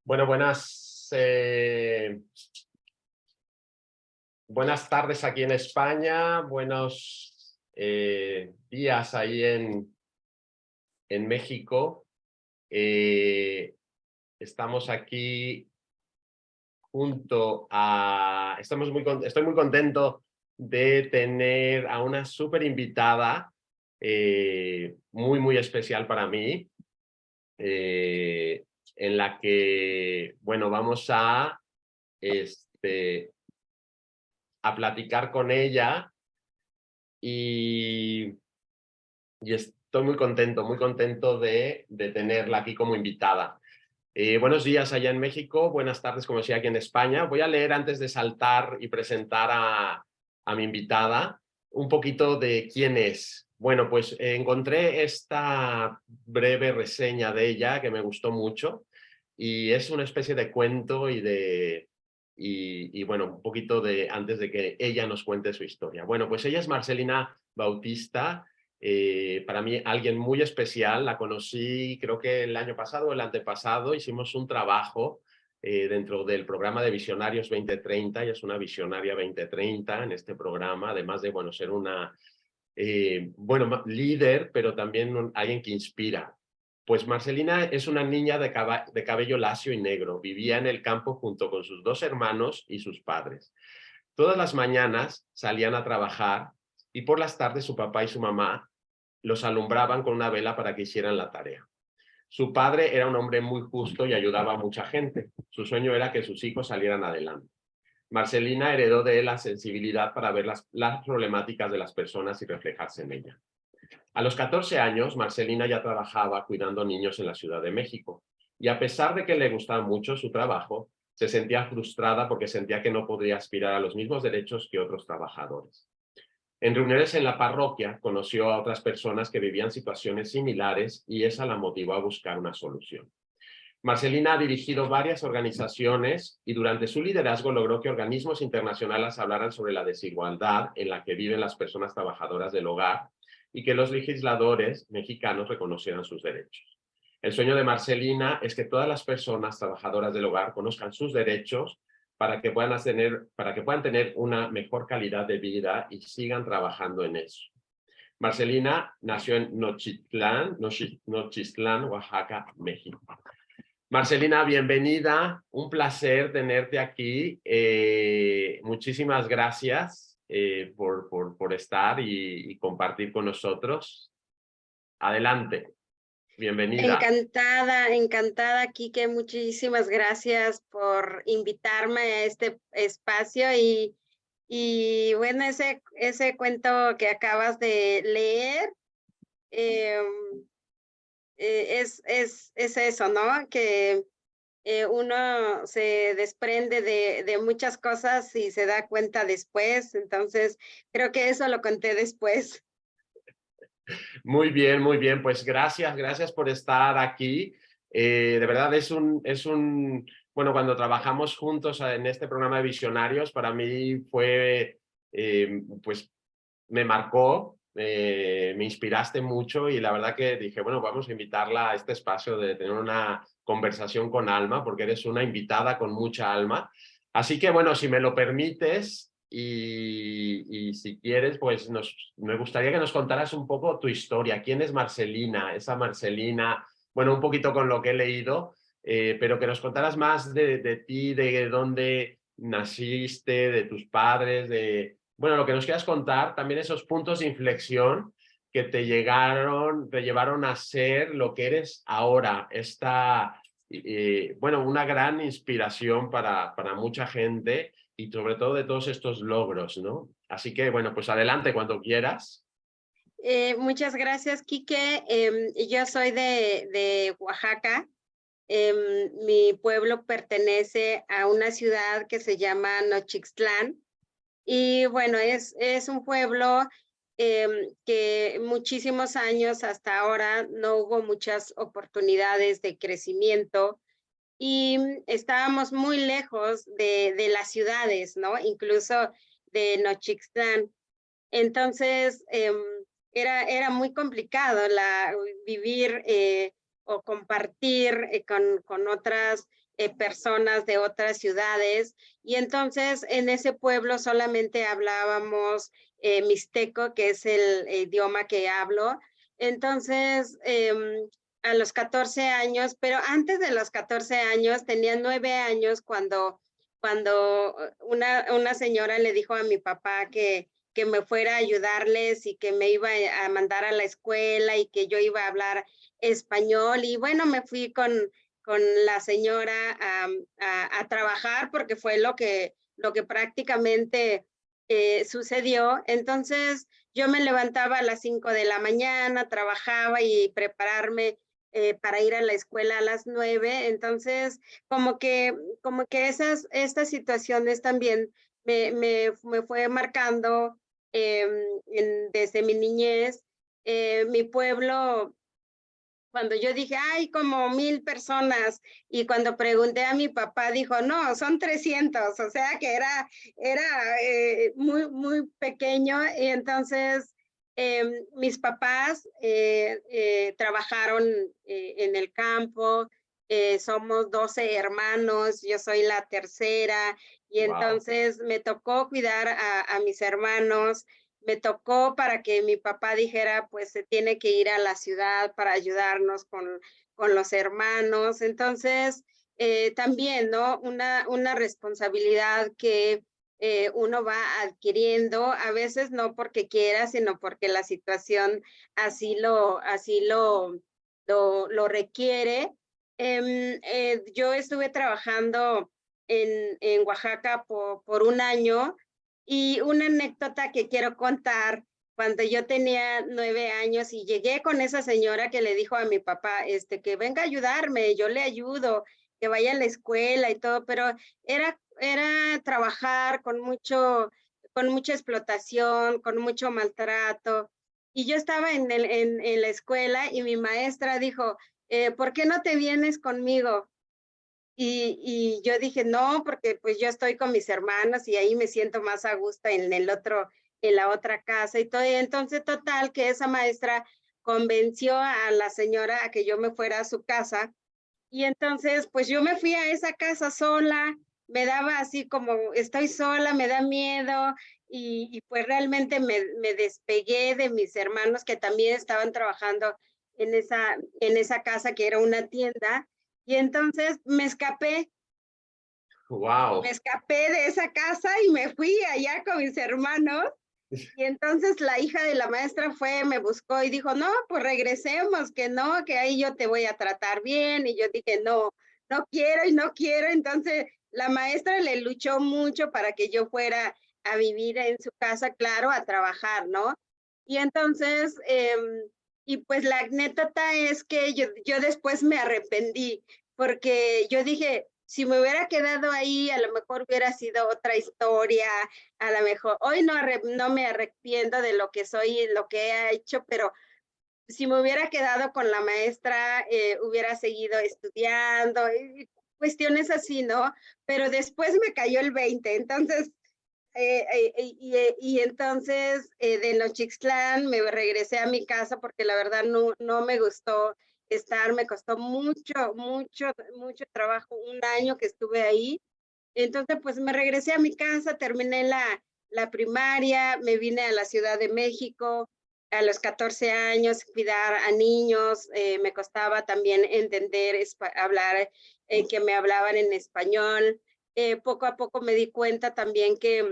Bueno, buenas tardes aquí en España, buenos días ahí en México. Estamos aquí estoy muy contento de tener a una súper invitada, muy especial para mí, en la que, bueno, vamos a platicar con ella y estoy muy contento de tenerla aquí como invitada. Buenos días allá en México, buenas tardes como decía aquí en España. Voy a leer antes de saltar y presentar a mi invitada un poquito de quién es. Bueno, pues encontré esta breve reseña de ella que me gustó mucho y es una especie de cuento y bueno, un poquito de antes de que ella nos cuente su historia. Bueno, pues ella es Marcelina Bautista. Para mí alguien muy especial, la conocí creo que el año pasado o el antepasado, hicimos un trabajo dentro del programa de Visionarios 2030, ella es una visionaria 2030 en este programa, además de bueno, ser una líder, pero también alguien que inspira. Pues Marcelina es una niña de cabello lacio y negro, vivía en el campo junto con sus dos hermanos y sus padres. Todas las mañanas salían a trabajar y por las tardes su papá y su mamá los alumbraban con una vela para que hicieran la tarea. Su padre era un hombre muy justo y ayudaba a mucha gente. Su sueño era que sus hijos salieran adelante. Marcelina heredó de él la sensibilidad para ver las problemáticas de las personas y reflejarse en ella. A los 14 años, Marcelina ya trabajaba cuidando niños en la Ciudad de México y a pesar de que le gustaba mucho su trabajo, se sentía frustrada porque sentía que no podría aspirar a los mismos derechos que otros trabajadores. En reuniones en la parroquia conoció a otras personas que vivían situaciones similares y esa la motivó a buscar una solución. Marcelina ha dirigido varias organizaciones y durante su liderazgo logró que organismos internacionales hablaran sobre la desigualdad en la que viven las personas trabajadoras del hogar y que los legisladores mexicanos reconocieran sus derechos. El sueño de Marcelina es que todas las personas trabajadoras del hogar conozcan sus derechos para que puedan tener una mejor calidad de vida y sigan trabajando en eso. Marcelina nació en Nochistlán, Oaxaca, México. Marcelina, bienvenida, un placer tenerte aquí. Muchísimas gracias por estar y compartir con nosotros. Adelante, bienvenida. Encantada, Quique. Muchísimas gracias por invitarme a este espacio y bueno, ese cuento que acabas de leer em, es eso, ¿no? Que uno se desprende de muchas cosas y se da cuenta después. Entonces, creo que eso lo conté después. Muy bien, pues gracias por estar aquí. De verdad bueno, cuando trabajamos juntos en este programa de Visionarios, para mí fue, pues me marcó, me inspiraste mucho y la verdad que dije, bueno, vamos a invitarla a este espacio de tener una conversación con alma, porque eres una invitada con mucha alma. Así que bueno, si me lo permites y si quieres, pues me gustaría que nos contaras un poco tu historia. ¿Quién es Marcelina? Esa Marcelina, bueno, un poquito con lo que he leído, pero que nos contaras más de ti, de dónde naciste, de tus padres, bueno, lo que nos quieras contar, también esos puntos de inflexión que te llevaron a ser lo que eres ahora, bueno, una gran inspiración para mucha gente y sobre todo de todos estos logros, ¿no? Así que, bueno, pues adelante cuando quieras. Muchas gracias, Quique. Yo soy de Oaxaca. Mi pueblo pertenece a una ciudad que se llama Nochixtlán. Y bueno, es un pueblo que muchísimos años hasta ahora no hubo muchas oportunidades de crecimiento y estábamos muy lejos de las ciudades, ¿no? Incluso de Nochixtlán. Entonces, era muy complicado vivir o compartir con otras personas de otras ciudades. Y entonces en ese pueblo solamente hablábamos mixteco, que es el idioma que hablo. Entonces, a los 14 años, pero antes de los 14 años, tenía 9 años cuando una señora le dijo a mi papá que me fuera a ayudarles y que me iba a mandar a la escuela y que yo iba a hablar español. Y bueno, me fui con la señora a trabajar porque fue lo que prácticamente sucedió. Entonces, yo me levantaba a las 5 de la mañana, trabajaba y prepararme para ir a la escuela a las 9. Entonces, como que estas situaciones también me fue marcando desde mi niñez. Mi pueblo, cuando yo dije, hay como 1000 personas, y cuando pregunté a mi papá, dijo, no, son 300, o sea que era muy, muy pequeño. Y entonces mis papás trabajaron en el campo. Somos 12 hermanos, yo soy la tercera, y Wow. entonces me tocó cuidar a mis hermanos. Me tocó para que mi papá dijera, pues se tiene que ir a la ciudad para ayudarnos con los hermanos. Entonces, también, ¿no? Una responsabilidad que uno va adquiriendo, a veces no porque quiera, sino porque la situación así lo requiere. Yo estuve trabajando en Oaxaca por un año, y una anécdota que quiero contar: cuando yo tenía 9 años y llegué con esa señora que le dijo a mi papá, que venga a ayudarme, yo le ayudo, que vaya a la escuela y todo, pero era trabajar con mucha explotación, con mucho maltrato. Y yo estaba en la escuela y mi maestra dijo, ¿por qué no te vienes conmigo? Y yo dije, no, porque pues yo estoy con mis hermanos y ahí me siento más a gusto en la otra casa y todo. Y entonces, total, que esa maestra convenció a la señora a que yo me fuera a su casa. Y entonces, pues yo me fui a esa casa sola, me daba así como, estoy sola, me da miedo. Y pues realmente me despegué de mis hermanos que también estaban trabajando en esa casa que era una tienda. Y entonces me Wow. escapé de esa casa y me fui allá con mis hermanos. Y entonces la hija de la maestra fue, me buscó y dijo, no, pues regresemos, que no, que ahí yo te voy a tratar bien. Y yo dije, no, no quiero y no quiero. Entonces la maestra le luchó mucho para que yo fuera a vivir en su casa, claro, a trabajar, ¿no? Y entonces, y pues la anécdota es que yo después me arrepentí, porque yo dije, si me hubiera quedado ahí, a lo mejor hubiera sido otra historia. A lo mejor hoy no me arrepiento de lo que soy y lo que he hecho, pero si me hubiera quedado con la maestra, hubiera seguido estudiando, y cuestiones así, ¿no? Pero después me cayó el 20. Entonces, y entonces de Nochixtlán me regresé a mi casa porque la verdad no me gustó estar, me costó mucho trabajo, un año que estuve ahí. Entonces, pues me regresé a mi casa, terminé la primaria, me vine a la Ciudad de México a los 14 años, cuidar a niños. Me costaba también entender, hablar, que me hablaban en español. Poco a poco me di cuenta también que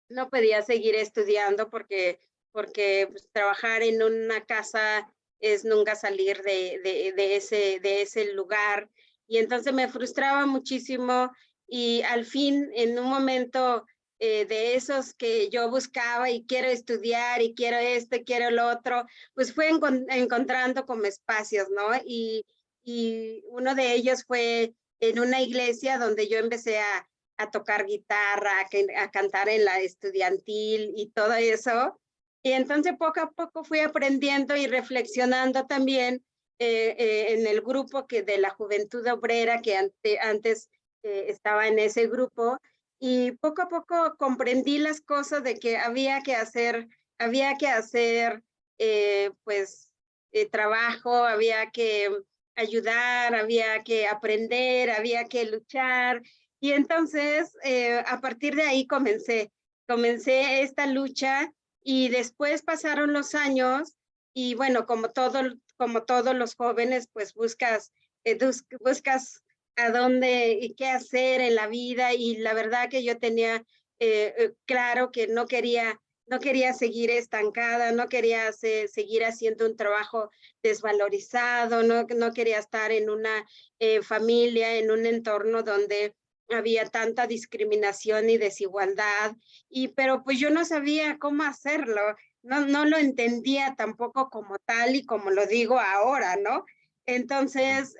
no podía seguir estudiando porque pues, trabajar en una casa es nunca salir de ese lugar. Y entonces me frustraba muchísimo y al fin, en un momento de esos que yo buscaba y quiero estudiar y quiero esto y quiero lo otro, pues fue encontrando como espacios, ¿no? Y uno de ellos fue en una iglesia donde yo empecé a tocar guitarra, a cantar en la estudiantil y todo eso. Y entonces poco a poco fui aprendiendo y reflexionando también en el grupo de la Juventud Obrera, que antes estaba en ese grupo, y poco a poco comprendí las cosas de que había que hacer pues trabajo, había que ayudar, había que aprender, había que luchar. Y entonces, a partir de ahí comencé esta lucha y después pasaron los años y bueno, como todos los jóvenes, pues buscas a dónde y qué hacer en la vida y la verdad que yo tenía claro que no quería seguir estancada, no quería seguir haciendo un trabajo desvalorizado, no quería estar en una familia, en un entorno donde había tanta discriminación y desigualdad, pero pues yo no sabía cómo hacerlo, no lo entendía tampoco como tal y como lo digo ahora, ¿no? Entonces,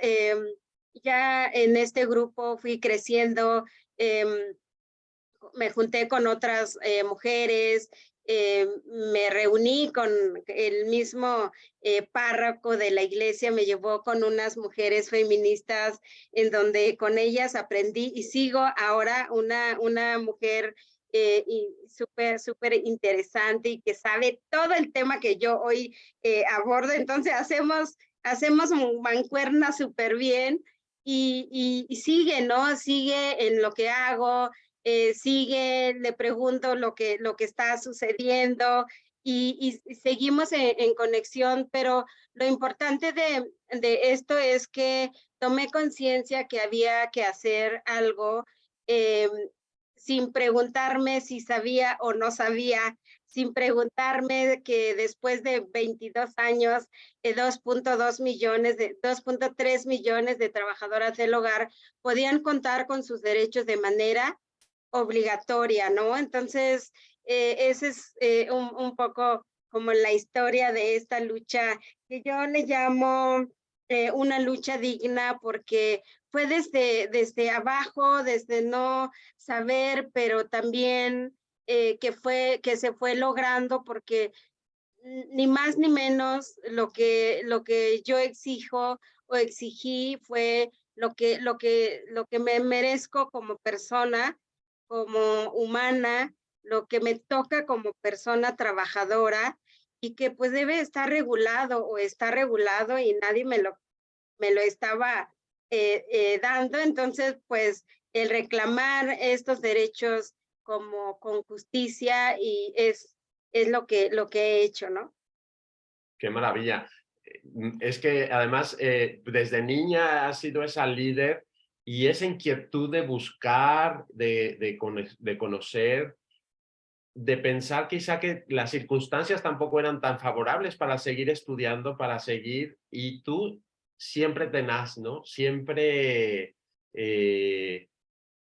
ya en este grupo fui creciendo, me junté con otras mujeres, me reuní con el mismo párroco de la iglesia, me llevó con unas mujeres feministas en donde con ellas aprendí y sigo ahora una mujer súper interesante y que sabe todo el tema que yo hoy abordo. Entonces hacemos mancuerna súper bien y sigue, ¿no? Sigue en lo que hago, sigue, le pregunto lo que está sucediendo y seguimos en conexión, pero lo importante de esto es que tomé conciencia que había que hacer algo eh, sin preguntarme si sabía o no sabía, sin preguntarme que después de 22 años, 2.3 millones de trabajadoras del hogar podían contar con sus derechos de manera obligatoria, ¿no? Entonces, ese es un poco como la historia de esta lucha que yo le llamo una lucha digna porque fue desde abajo, desde no saber, pero también que se fue logrando porque ni más ni menos lo que yo exijo o exigí fue lo que me merezco como persona, como humana, lo que me toca como persona trabajadora y que pues debe estar regulado o está regulado y nadie me lo estaba dando. Entonces, pues el reclamar estos derechos como con justicia y es lo que he hecho, ¿no? Qué maravilla. Es que además desde niña has sido esa líder y esa inquietud de buscar, de conocer, de pensar quizá que las circunstancias tampoco eran tan favorables para seguir estudiando, para seguir, y tú siempre tenaz, ¿no? Siempre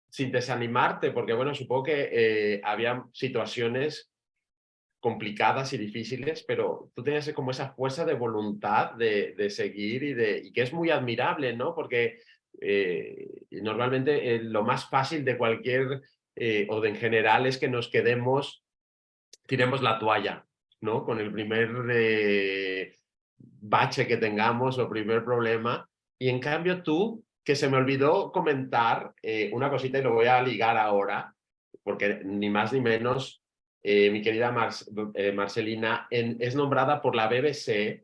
sin desanimarte, porque bueno, supongo que había situaciones complicadas y difíciles, pero tú tenías como esa fuerza de voluntad de seguir y que es muy admirable, ¿no? Porque normalmente lo más fácil de cualquier o de en general es que nos quedemos, tiremos la toalla, ¿no? Con el primer bache que tengamos o primer problema. Y en cambio tú, que se me olvidó comentar una cosita y lo voy a ligar ahora, porque ni más ni menos mi querida Marcelina es nombrada por la BBC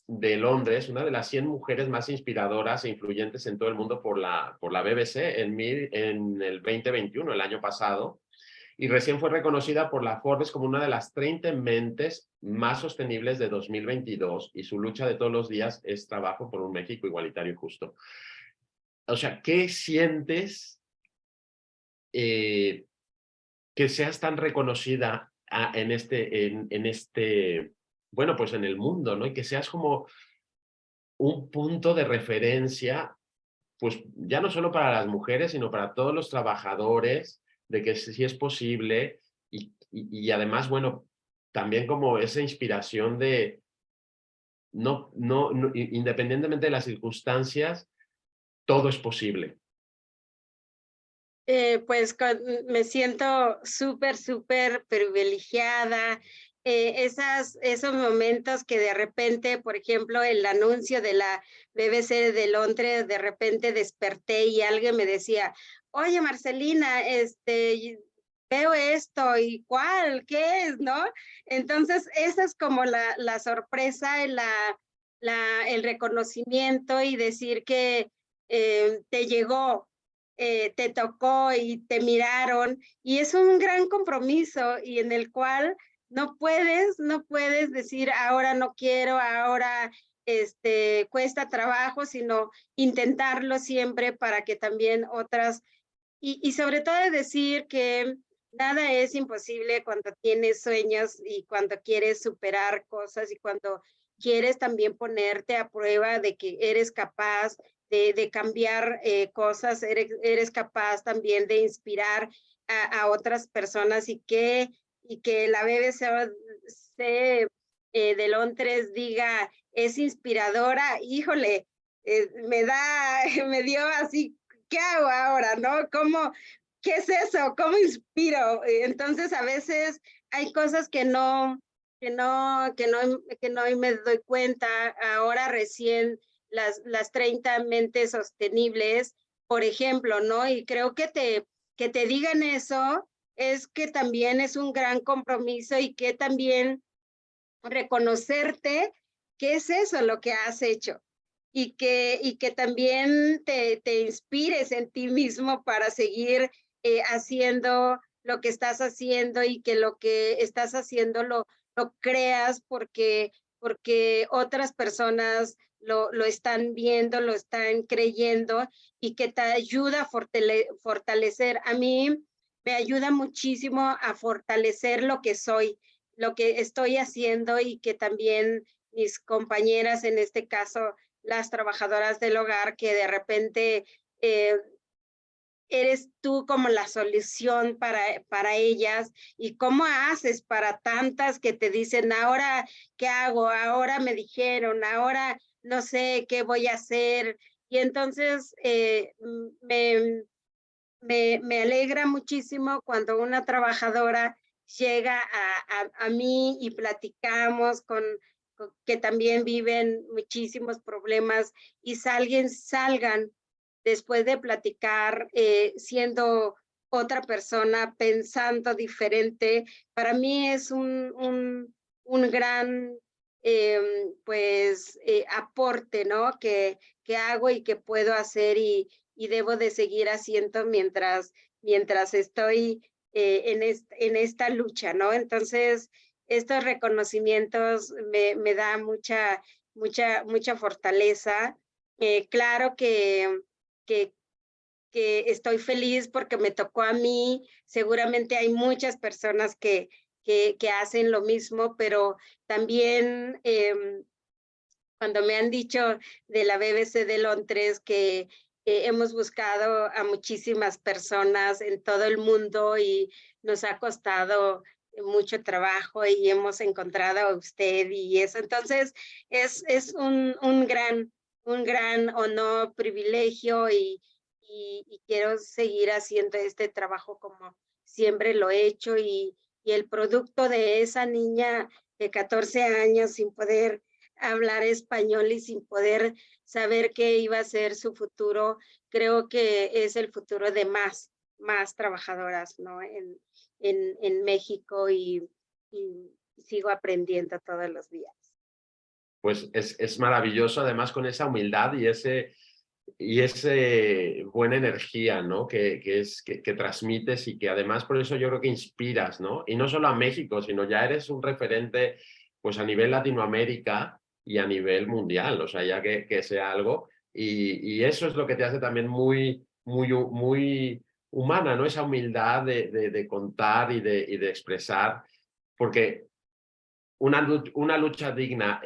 de Londres, una de las 100 mujeres más inspiradoras e influyentes en todo el mundo por la BBC en el 2021, el año pasado, y recién fue reconocida por la Forbes como una de las 30 mentes más sostenibles de 2022 y su lucha de todos los días es trabajo por un México igualitario y justo. O sea, ¿qué sientes que seas tan reconocida bueno, pues en el mundo, ¿no? Y que seas como un punto de referencia, pues ya no solo para las mujeres, sino para todos los trabajadores, de que sí es posible y además, bueno, también como esa inspiración de independientemente de las circunstancias, todo es posible. Pues me siento súper, súper privilegiada. Esos momentos que de repente, por ejemplo, el anuncio de la BBC de Londres, de repente desperté y alguien me decía, oye, Marcelina, veo esto y cuál, ¿qué es? ¿No? Entonces, esa es como la sorpresa, el reconocimiento y decir que te llegó, te tocó y te miraron, y es un gran compromiso y en el cual no puedes decir ahora no quiero, ahora cuesta trabajo, sino intentarlo siempre para que también otras, y sobre todo decir que nada es imposible cuando tienes sueños y cuando quieres superar cosas y cuando quieres también ponerte a prueba de que eres capaz de cambiar cosas, eres capaz también de inspirar a otras personas y que la BBC de Londres diga es inspiradora, híjole, me dio así, ¿qué hago ahora, no? ¿Qué es eso? ¿Cómo inspiro? Entonces, a veces hay cosas que no me doy cuenta. Ahora recién las 30 mentes sostenibles, por ejemplo, ¿no? Y creo que te digan eso es que también es un gran compromiso y que también reconocerte qué es eso lo que has hecho y que también te inspires en ti mismo para seguir haciendo lo que estás haciendo y que lo que estás haciendo lo creas porque otras personas lo están viendo, lo están creyendo y que te ayuda a fortalecer. A mí me ayuda muchísimo a fortalecer lo que soy, lo que estoy haciendo y que también mis compañeras, en este caso las trabajadoras del hogar, que de repente eh, eres tú como la solución para ellas y cómo haces para tantas que te dicen, ahora, ¿qué hago? Ahora me dijeron, ahora no sé qué voy a hacer. Y entonces me alegra muchísimo cuando una trabajadora llega a mí y platicamos que también viven muchísimos problemas y salgan después de platicar siendo otra persona, pensando diferente. Para mí es un gran aporte, ¿no? Que hago y que puedo hacer y debo de seguir haciendo mientras estoy en esta lucha, ¿no? Entonces, estos reconocimientos me da mucha fortaleza. Claro que, que estoy feliz porque me tocó a mí, seguramente hay muchas personas que hacen lo mismo, pero también cuando me han dicho de la BBC de Londres que hemos buscado a muchísimas personas en todo el mundo y nos ha costado mucho trabajo y hemos encontrado a usted y eso. Entonces, es un gran honor, privilegio y quiero seguir haciendo este trabajo como siempre lo he hecho y el producto de esa niña de 14 años sin poder hablar español y sin poder saber qué iba a ser su futuro, creo que es el futuro de más trabajadoras, ¿no? En México y sigo aprendiendo todos los días. Pues es maravilloso, además con esa humildad y ese buena energía, ¿no? Que transmites y que además por eso yo creo que inspiras, ¿no? Y no solo a México, sino ya eres un referente pues a nivel Latinoamérica y a nivel mundial, o sea, ya que sea algo. Y eso es lo que te hace también muy humana, ¿no? Esa humildad de contar y de expresar, porque una lucha digna,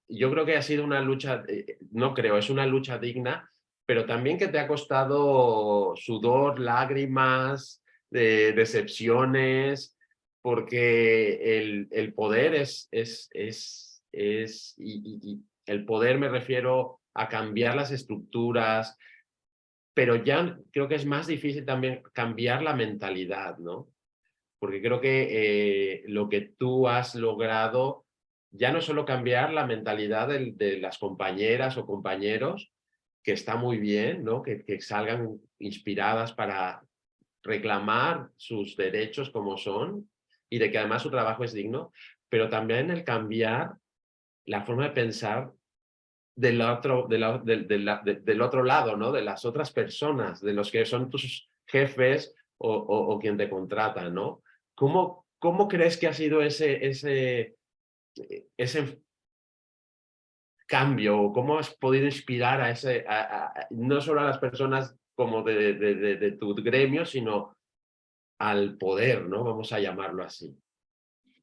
yo creo que ha sido una lucha, no creo, es una lucha digna, pero también que te ha costado sudor, lágrimas, decepciones, porque el poder y el poder me refiero a cambiar las estructuras, pero ya creo que es más difícil también cambiar la mentalidad, ¿no? Porque creo que lo que tú has logrado ya no es solo cambiar la mentalidad de las compañeras o compañeros, que está muy bien, ¿no? Que salgan inspiradas para reclamar sus derechos como son y de que además su trabajo es digno, pero también el cambiar la forma de pensar del otro, del otro lado, ¿no? De las otras personas, de los que son tus jefes o quien te contrata, ¿no? ¿Cómo crees que ha sido ese cambio? ¿Cómo has podido inspirar a no solo a las personas como de tu gremio, sino al poder, ¿no? Vamos a llamarlo así.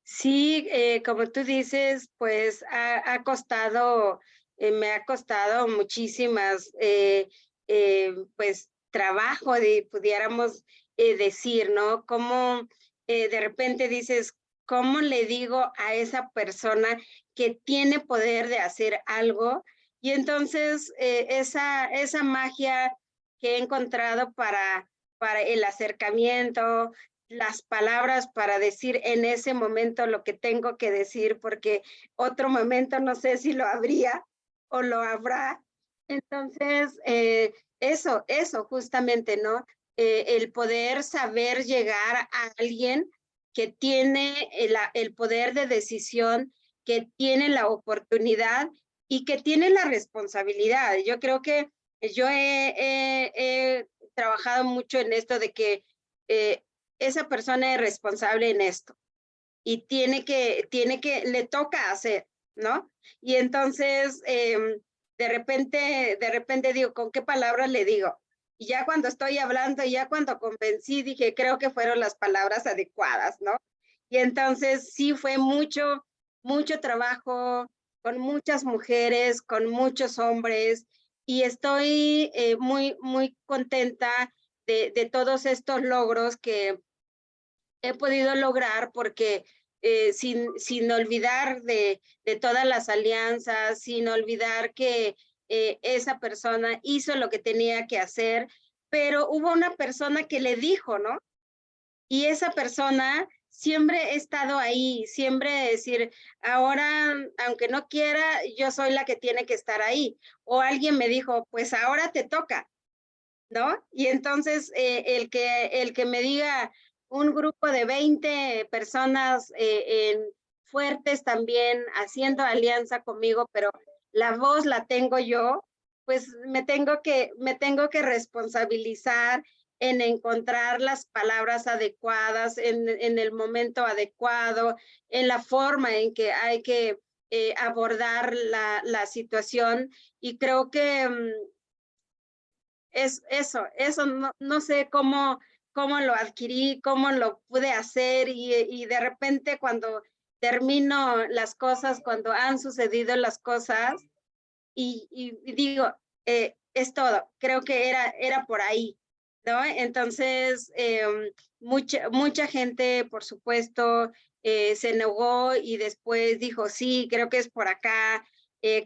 Sí, como tú dices, pues ha costado, me ha costado muchísimas, pues trabajo, pudiéramos decir, ¿no? Cómo de repente dices, ¿cómo le digo a esa persona que tiene poder de hacer algo? Y entonces esa magia que he encontrado para el acercamiento, las palabras para decir en ese momento lo que tengo que decir, porque otro momento no sé si lo habría o lo habrá. Entonces, eso justamente, ¿no? El poder saber llegar a alguien que tiene el poder de decisión, que tiene la oportunidad y que tiene la responsabilidad. Yo creo que yo he trabajado mucho en esto de que eh, esa persona es responsable en esto y le toca hacer, ¿no? Y entonces, de repente digo, ¿con qué palabras le digo? Y ya cuando estoy hablando, ya cuando convencí, dije, creo que fueron las palabras adecuadas, ¿no? Y entonces sí fue mucho trabajo con muchas mujeres, con muchos hombres, y estoy muy contenta de todos estos logros que he podido lograr porque sin olvidar de todas las alianzas, sin olvidar que esa persona hizo lo que tenía que hacer, pero hubo una persona que le dijo, ¿no? Y esa persona siempre ha estado ahí, siempre decir, ahora, aunque no quiera, yo soy la que tiene que estar ahí. O alguien me dijo, pues ahora te toca, ¿no? Y entonces el que me diga un grupo de 20 personas fuertes también haciendo alianza conmigo, pero la voz la tengo yo, pues me tengo que responsabilizar en encontrar las palabras adecuadas, en el momento adecuado, en la forma en que hay que abordar la situación. Y creo que eso no sé cómo lo adquirí, cómo lo pude hacer y de repente cuando termino las cosas, cuando han sucedido las cosas y digo, es todo, creo que era por ahí, ¿no? Entonces, mucha gente, por supuesto, se negó y después dijo, sí, creo que es por acá,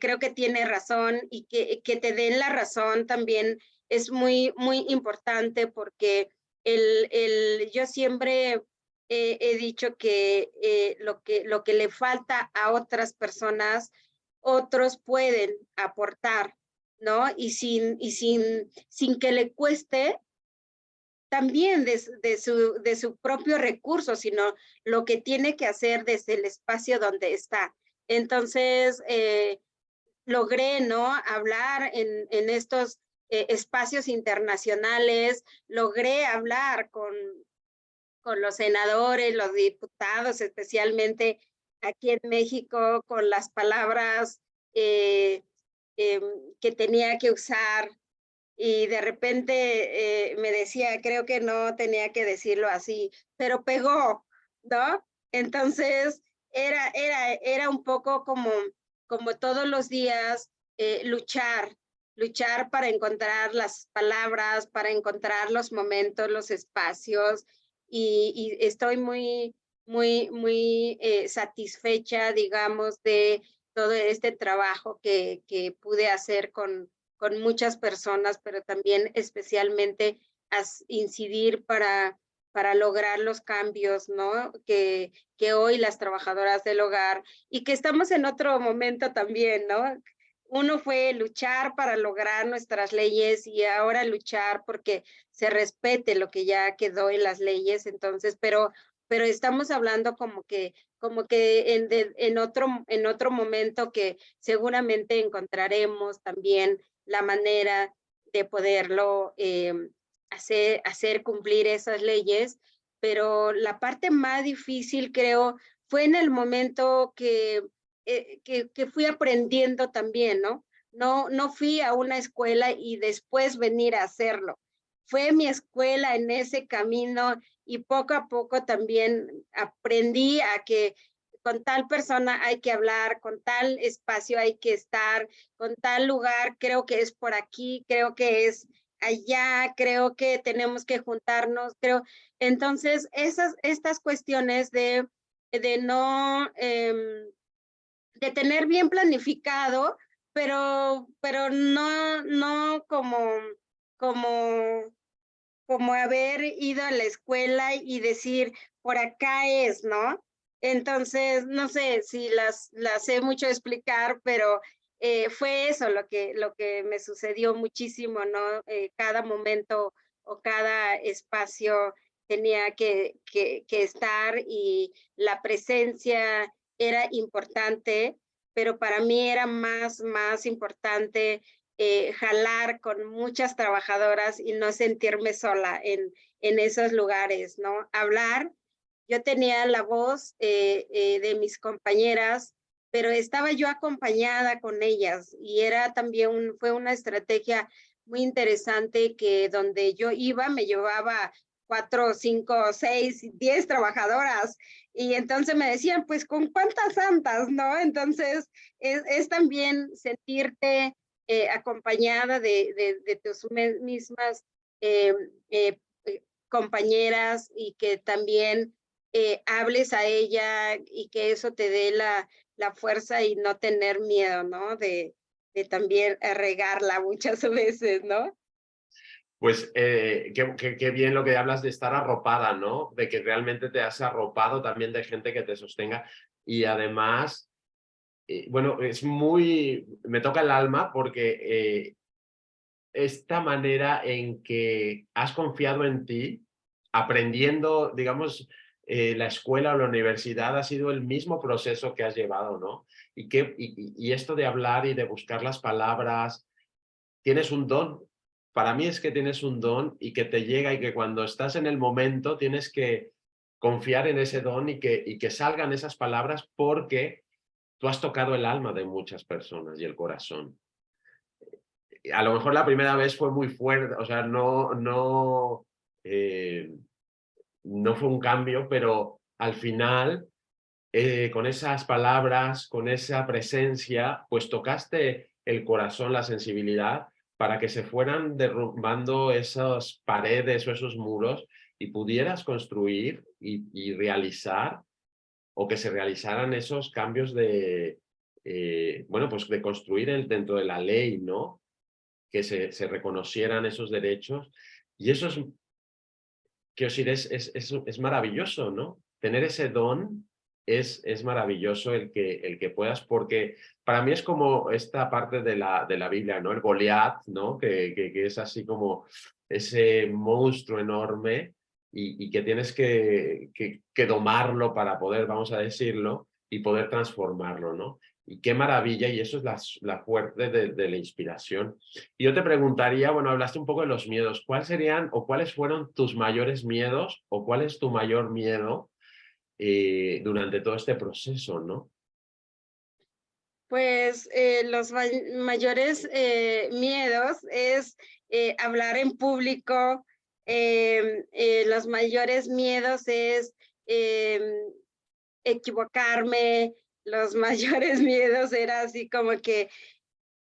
creo que tiene razón y que te den la razón también es muy importante porque yo siempre he dicho que, lo que le falta a otras personas, otros pueden aportar, ¿no? Sin que le cueste también de su propio recurso, sino lo que tiene que hacer desde el espacio donde está. Entonces, logré, ¿no? Hablar en estos espacios internacionales, logré hablar con los senadores, los diputados, especialmente aquí en México, con las palabras eh, que tenía que usar y de repente me decía, creo que no tenía que decirlo así, pero pegó, ¿no? Entonces era un poco como todos los días luchar para encontrar las palabras, para encontrar los momentos, los espacios, y estoy muy satisfecha, digamos, de todo este trabajo que pude hacer con muchas personas, pero también especialmente incidir para lograr los cambios, ¿no? Que hoy las trabajadoras del hogar y que estamos en otro momento también, ¿no? Uno fue luchar para lograr nuestras leyes y ahora luchar porque se respete lo que ya quedó en las leyes, entonces, pero estamos hablando como que en otro momento que seguramente encontraremos también la manera de poderlo hacer cumplir esas leyes, pero la parte más difícil creo fue en el momento que fui aprendiendo también, ¿no? No fui a una escuela y después venir a hacerlo. Fue mi escuela en ese camino y poco a poco también aprendí a que con tal persona hay que hablar, con tal espacio hay que estar, con tal lugar creo que es por aquí, creo que es allá, creo que tenemos que juntarnos, creo. Entonces, estas cuestiones de no, de tener bien planificado, pero no como, como haber ido a la escuela y decir, por acá es, ¿no? Entonces, no sé si las sé mucho explicar, pero fue eso lo que me sucedió muchísimo, ¿no? Cada momento o cada espacio tenía que estar y la presencia era importante, pero para mí era más importante jalar con muchas trabajadoras y no sentirme sola en esos lugares, ¿no? Hablar, yo tenía la voz de mis compañeras, pero estaba yo acompañada con ellas y era también, fue una estrategia muy interesante que donde yo iba me llevaba 4, 5, 6, 10 trabajadoras y entonces me decían, pues, ¿con cuántas santas, no? Entonces, es también sentirte acompañada de tus mismas eh, eh, compañeras y que también hables a ella y que eso te dé la fuerza y no tener miedo, ¿no? De también regarla muchas veces, ¿no? Pues qué bien lo que hablas de estar arropada, ¿no? De que realmente te has arropado también de gente que te sostenga. Y además, bueno, me toca el alma porque esta manera en que has confiado en ti, aprendiendo, digamos, la escuela o la universidad ha sido el mismo proceso que has llevado, ¿no? Y esto de hablar y de buscar las palabras, tienes un don. Para mí es que tienes un don y que te llega y que cuando estás en el momento tienes que confiar en ese don y que salgan esas palabras porque tú has tocado el alma de muchas personas y el corazón. A lo mejor la primera vez fue muy fuerte, o sea, no fue un cambio, pero al final, con esas palabras, con esa presencia, pues tocaste el corazón, la sensibilidad, para que se fueran derrumbando esas paredes o esos muros y pudieras construir y realizar, o que se realizaran esos cambios de, bueno, pues de construir dentro de la ley, ¿no? Que se reconocieran esos derechos. Y eso es, quiero decir, es maravilloso, ¿no? Tener ese don es maravilloso el que puedas, porque para mí es como esta parte de la Biblia, ¿no? El Goliat, ¿no? Que es así como ese monstruo enorme y que tienes que domarlo para poder, vamos a decirlo, y poder transformarlo, ¿no? Y qué maravilla, y eso es la fuerte de la inspiración. Y yo te preguntaría, bueno, hablaste un poco de los miedos, ¿cuáles serían o cuáles fueron tus mayores miedos o cuál es tu mayor miedo durante todo este proceso, ¿no? Pues los mayores miedos es hablar en público, los mayores miedos es em, equivocarme, los mayores miedos era así como que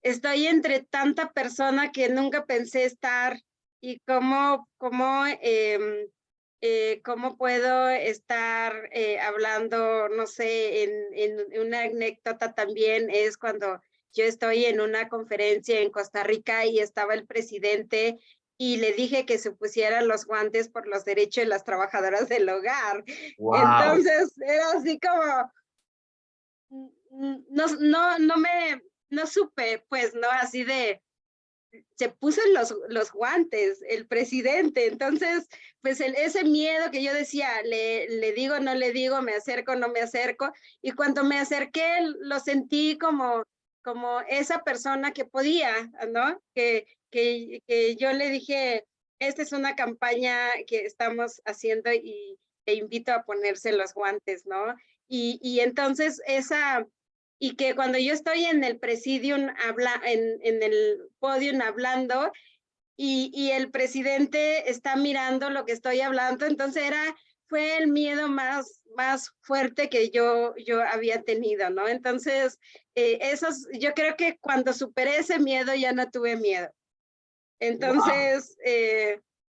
estoy entre tanta persona que nunca pensé estar y cómo puedo estar hablando, no sé, en una anécdota también es cuando yo estoy en una conferencia en Costa Rica y estaba el presidente y le dije que se pusieran los guantes por los derechos de las trabajadoras del hogar. ¡Wow! Entonces era así como, no supe, pues, ¿no? Así de, se puso los guantes el presidente, entonces, pues ese miedo que yo decía, le digo, no le digo, me acerco, no me acerco, y cuando me acerqué lo sentí como esa persona que podía, ¿no? Que yo le dije, esta es una campaña que estamos haciendo y te invito a ponerse los guantes, ¿no? Y entonces y que cuando yo estoy en el presidium, en el podium hablando, y el presidente está mirando lo que estoy hablando, entonces fue el miedo más fuerte que yo había tenido, ¿no? Entonces, yo creo que cuando superé ese miedo ya no tuve miedo. ¡Wow! Entonces,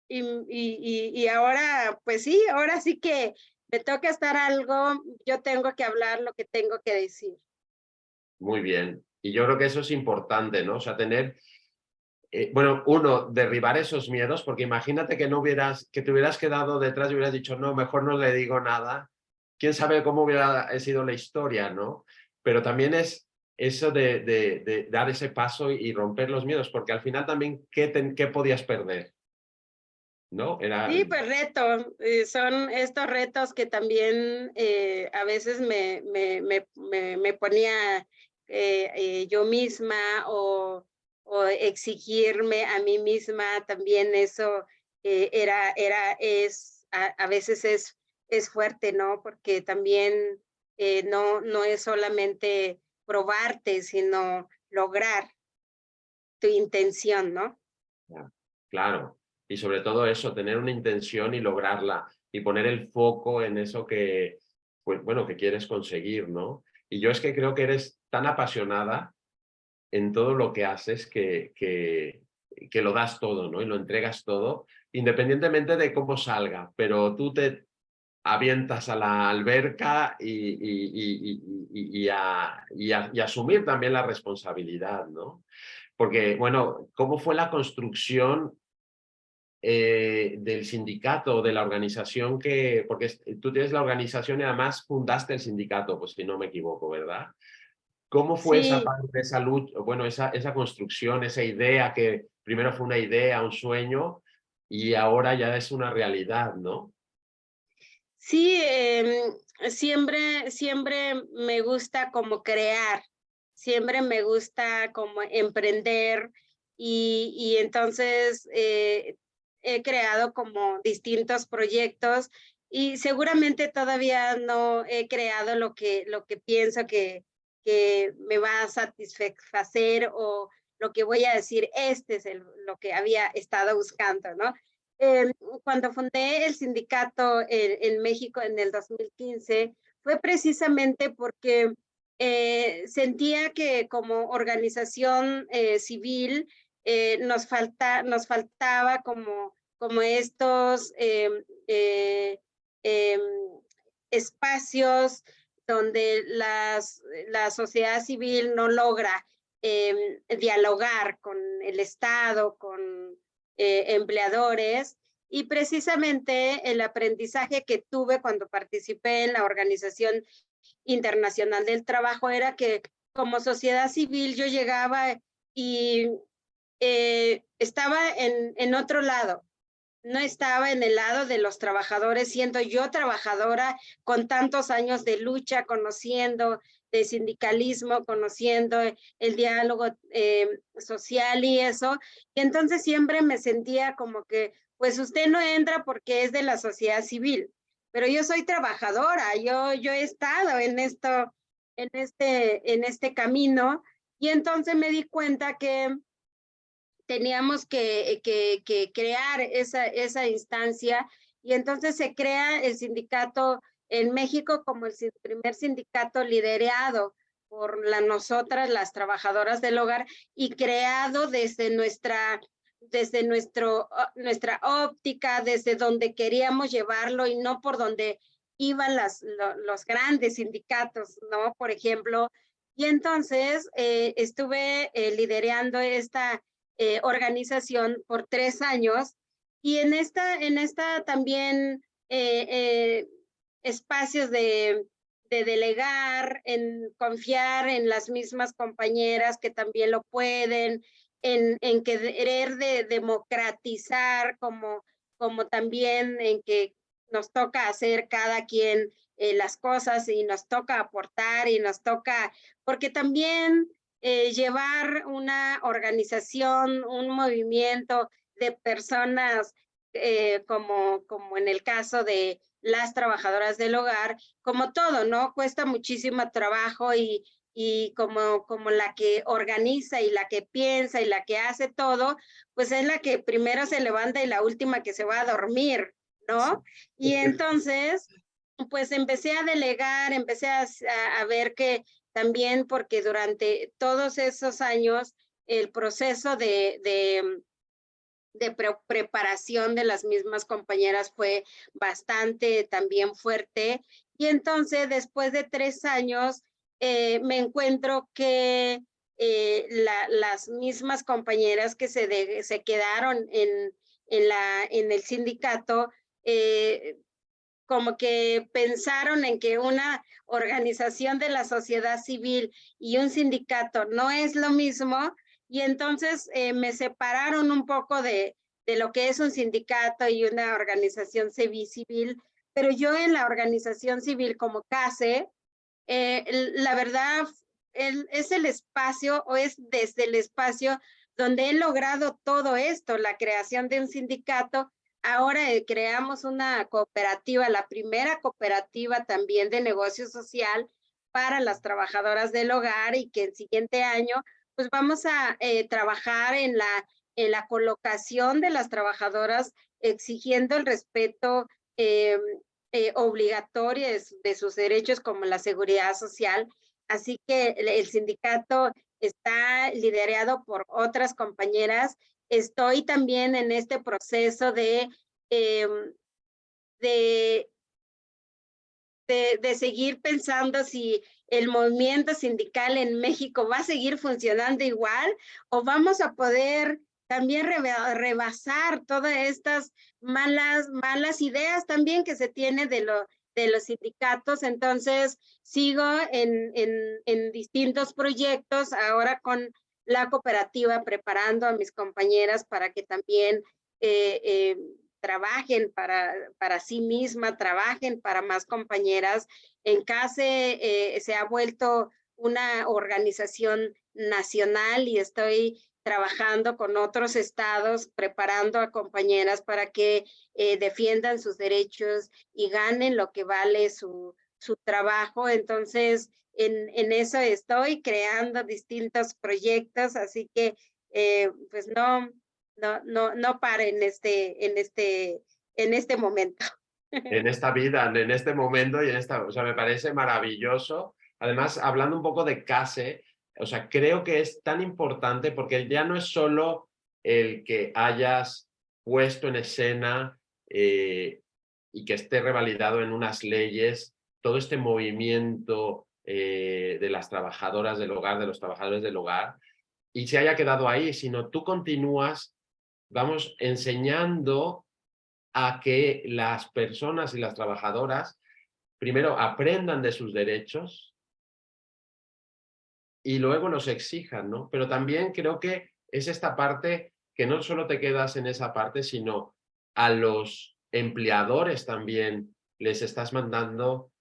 y ahora, pues sí, ahora sí que me toca estar algo, yo tengo que hablar lo que tengo que decir. Muy bien. Y yo creo que eso es importante, ¿no? O sea, tener, bueno, uno, derribar esos miedos, porque imagínate que que te hubieras quedado detrás y hubieras dicho, no, mejor no le digo nada. Quién sabe cómo hubiera sido la historia, ¿no? Pero también es eso de dar ese paso y romper los miedos, porque al final también, ¿qué podías perder? ¿No? Era, Sí, pues reto, son estos retos que también a veces me ponía yo misma o exigirme a mí misma, también eso a veces es fuerte, ¿no? Porque también no es solamente probarte, sino lograr tu intención, ¿no? ya, claro. Y sobre todo eso, tener una intención y lograrla y poner el foco en eso que, pues, bueno, que quieres conseguir, ¿no? Y yo es que creo que eres tan apasionada en todo lo que haces que lo das todo, ¿no? Y lo entregas todo, independientemente de cómo salga, pero tú te avientas a la alberca y asumir también la responsabilidad, ¿no? Porque, bueno, ¿cómo fue la construcción del sindicato, de la organización porque tú tienes la organización y además fundaste el sindicato, pues si no me equivoco, ¿verdad? ¿Cómo fue esa Sí, parte, esa lucha, bueno, esa construcción, esa idea que primero fue una idea, un sueño y ahora ya es una realidad, ¿no? sí, siempre me gusta como crear, siempre me gusta como emprender y entonces he creado como distintos proyectos y seguramente todavía no he creado lo que pienso que me va a satisfacer o lo que voy a decir, este es lo que había estado buscando, ¿no? Eh, Cuando fundé el sindicato en México en el 2015, fue precisamente porque sentía que como organización civil nos faltaba como estos em, espacios donde la sociedad civil no logra dialogar con el Estado, con empleadores y precisamente el aprendizaje que tuve cuando participé en la Organización Internacional del Trabajo era que como sociedad civil yo llegaba y estaba en otro lado, no estaba en el lado de los trabajadores, siendo yo trabajadora con tantos años de lucha, conociendo de sindicalismo, conociendo el diálogo social y eso. Y entonces siempre me sentía como que, pues usted no entra porque es de la sociedad civil, pero yo soy trabajadora, yo he estado en esto en este camino. Y entonces me di cuenta que teníamos que crear esa instancia, y entonces se crea el sindicato en México como el primer sindicato liderado por nosotras, las trabajadoras del hogar, y creado desde nuestra óptica, desde donde queríamos llevarlo y no por donde iban los grandes sindicatos, ¿no? Por ejemplo, y entonces estuve liderando esta organización por 3 años, y en esta también espacios de delegar, en confiar en las mismas compañeras que también lo pueden, en querer democratizar, como también en que nos toca hacer cada quien las cosas, y nos toca aportar y nos toca, porque también llevar una organización, un movimiento de personas, como en el caso de las trabajadoras del hogar, como todo, ¿no? Cuesta muchísimo trabajo, y como la que organiza y la que piensa y la que hace todo, pues es la que primero se levanta y la última que se va a dormir, ¿no? Y entonces, pues empecé a delegar, empecé a ver que también, porque durante todos esos años el proceso de preparación de las mismas compañeras fue bastante también fuerte. Y entonces, después de 3 años, me encuentro que las mismas compañeras que se quedaron en el sindicato, eh, como que pensaron en que una organización de la sociedad civil y un sindicato no es lo mismo, y entonces me separaron un poco de lo que es un sindicato y una organización civil, pero yo en la organización civil como CASE, la verdad, es el espacio, o es desde el espacio donde he logrado todo esto, la creación de un sindicato. Ahora creamos una cooperativa, la primera cooperativa también de negocio social para las trabajadoras del hogar, y que el siguiente año pues vamos a trabajar en la colocación de las trabajadoras, exigiendo el respeto eh, obligatorio de sus derechos, como la seguridad social. Así que el sindicato está liderado por otras compañeras. Estoy también en este proceso eh, de, de seguir pensando si el movimiento sindical en México va a seguir funcionando igual, o vamos a poder también rebasar todas estas malas ideas también que se tiene de los sindicatos. Entonces, sigo en distintos proyectos, ahora con la cooperativa, preparando a mis compañeras para que también trabajen para sí misma, trabajen para más compañeras. En CASE se ha vuelto una organización nacional, y estoy trabajando con otros estados, preparando a compañeras para que defiendan sus derechos y ganen lo que vale su trabajo. Entonces, en eso estoy creando distintos proyectos, así que pues no pare en este momento. En esta vida, en este momento y en esta, o sea, me parece maravilloso. Además, hablando un poco de CASE, o sea, creo que es tan importante porque ya no es solo el que hayas puesto en escena y que esté revalidado en unas leyes todo este movimiento de las trabajadoras del hogar, de los trabajadores del hogar, y se haya quedado ahí, sino tú continúas, vamos, enseñando a que las personas y las trabajadoras primero aprendan de sus derechos y luego los exijan, ¿no? Pero también creo que es esta parte que no solo te quedas en esa parte, sino a los empleadores también les estás mandando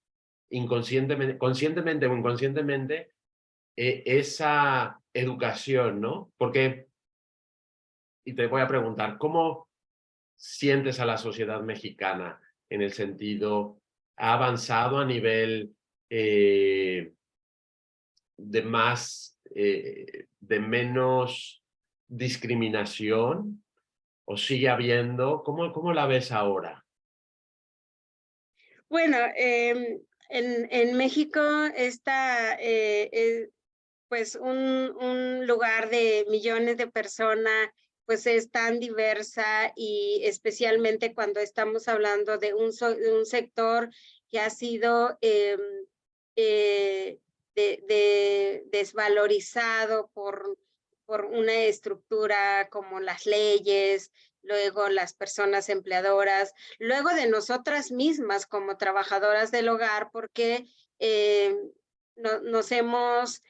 inconscientemente, conscientemente o inconscientemente esa educación, ¿no? Porque, y te voy a preguntar, ¿cómo sientes a la sociedad mexicana en el sentido, ha avanzado a nivel de menos discriminación, o sigue habiendo? ¿Cómo la ves ahora? Bueno, en México está pues un lugar de millones de personas, pues es tan diversa y especialmente cuando estamos hablando de de un sector que ha sido eh, desvalorizado por una estructura como las leyes, luego las personas empleadoras, luego de nosotras mismas como trabajadoras del hogar, porque nos hemos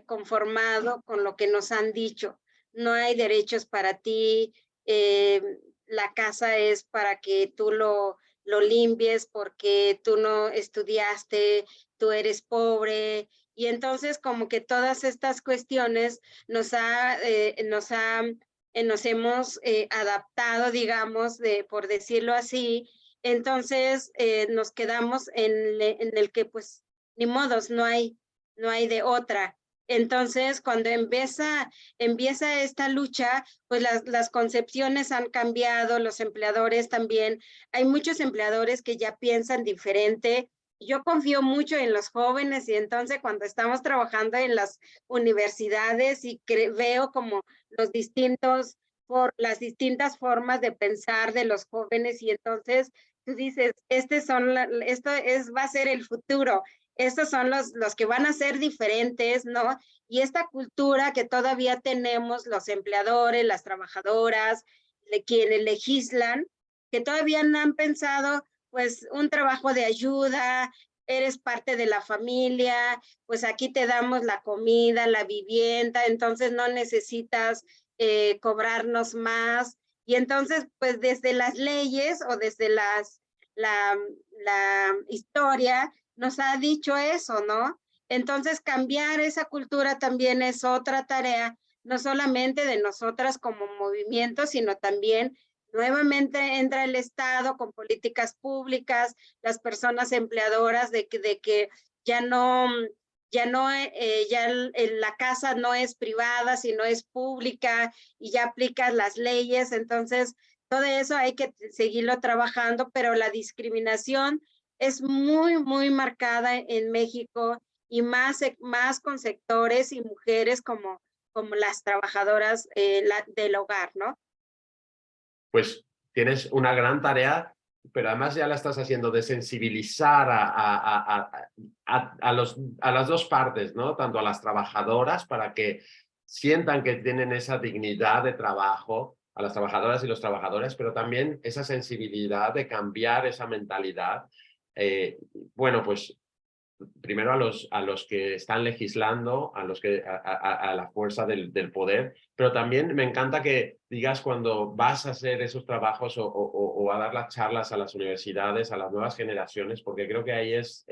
conformado con lo que nos han dicho. No hay derechos para ti, eh, la casa es para que tú lo limpies porque tú no estudiaste, tú eres pobre. Y entonces como que todas estas cuestiones nos hemos adaptado, digamos, por decirlo así. Entonces nos quedamos en el que pues ni modos, no hay de otra. Entonces, cuando empieza esta lucha, pues las concepciones han cambiado, los empleadores también. Hay muchos empleadores que ya piensan diferente. Yo confío mucho en los jóvenes y entonces cuando estamos trabajando en las universidades y veo como las distintas formas de pensar de los jóvenes y entonces tú dices, va a ser el futuro, estos son los que van a ser diferentes, ¿no? Y esta cultura que todavía tenemos los empleadores, las trabajadoras, quienes legislan, que todavía no han pensado, pues, un trabajo de ayuda, eres parte de la familia, pues aquí te damos la comida, la vivienda, entonces no necesitas cobrarnos más. Y entonces, pues desde las leyes o desde la, la historia, nos ha dicho eso, ¿no? Entonces, cambiar esa cultura también es otra tarea, no solamente de nosotras como movimiento, sino también nuevamente entra el Estado con políticas públicas, las personas empleadoras de que ya no, la casa no es privada, sino es pública y ya aplicas las leyes. Entonces, todo eso hay que seguirlo trabajando, pero la discriminación es muy marcada en México y más con sectores y mujeres como las trabajadoras del hogar, ¿no? Pues tienes una gran tarea, pero además ya la estás haciendo de sensibilizar a las dos partes, ¿no? Tanto a las trabajadoras para que sientan que tienen esa dignidad de trabajo, a las trabajadoras y los trabajadores, pero también esa sensibilidad de cambiar esa mentalidad. Eh, bueno, pues primero a los que están legislando, a la fuerza del poder, pero también me encanta que digas cuando vas a hacer esos trabajos o a dar las charlas a las universidades, a las nuevas generaciones, porque creo que ahí es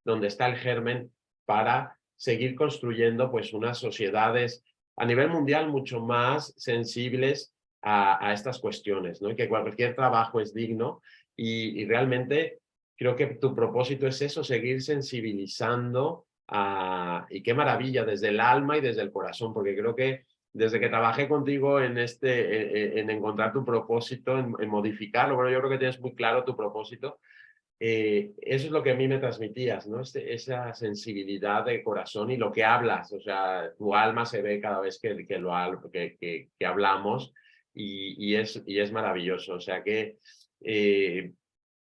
donde está el germen para seguir construyendo pues unas sociedades a nivel mundial mucho más sensibles a estas cuestiones, ¿no? Y que cualquier trabajo es digno y realmente creo que tu propósito es eso, seguir sensibilizando y qué maravilla, desde el alma y desde el corazón, porque creo que desde que trabajé contigo en encontrar tu propósito, en modificarlo, bueno, yo creo que tienes muy claro tu propósito, eso es lo que a mí me transmitías, ¿no? Esa sensibilidad de corazón y lo que hablas, o sea, tu alma se ve cada vez que hablamos y es maravilloso, o sea que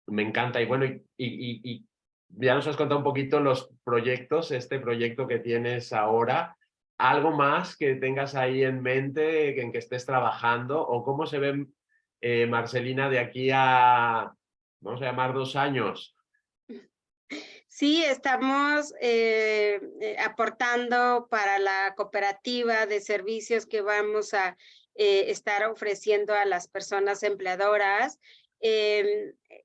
me encanta. Y bueno, y ya nos has contado un poquito los proyectos, este proyecto que tienes ahora. ¿Algo más que tengas ahí en mente, en que estés trabajando? ¿O cómo se ve Marcelina de aquí a, vamos a llamar, 2 años? Sí, estamos aportando para la cooperativa de servicios que vamos a estar ofreciendo a las personas empleadoras.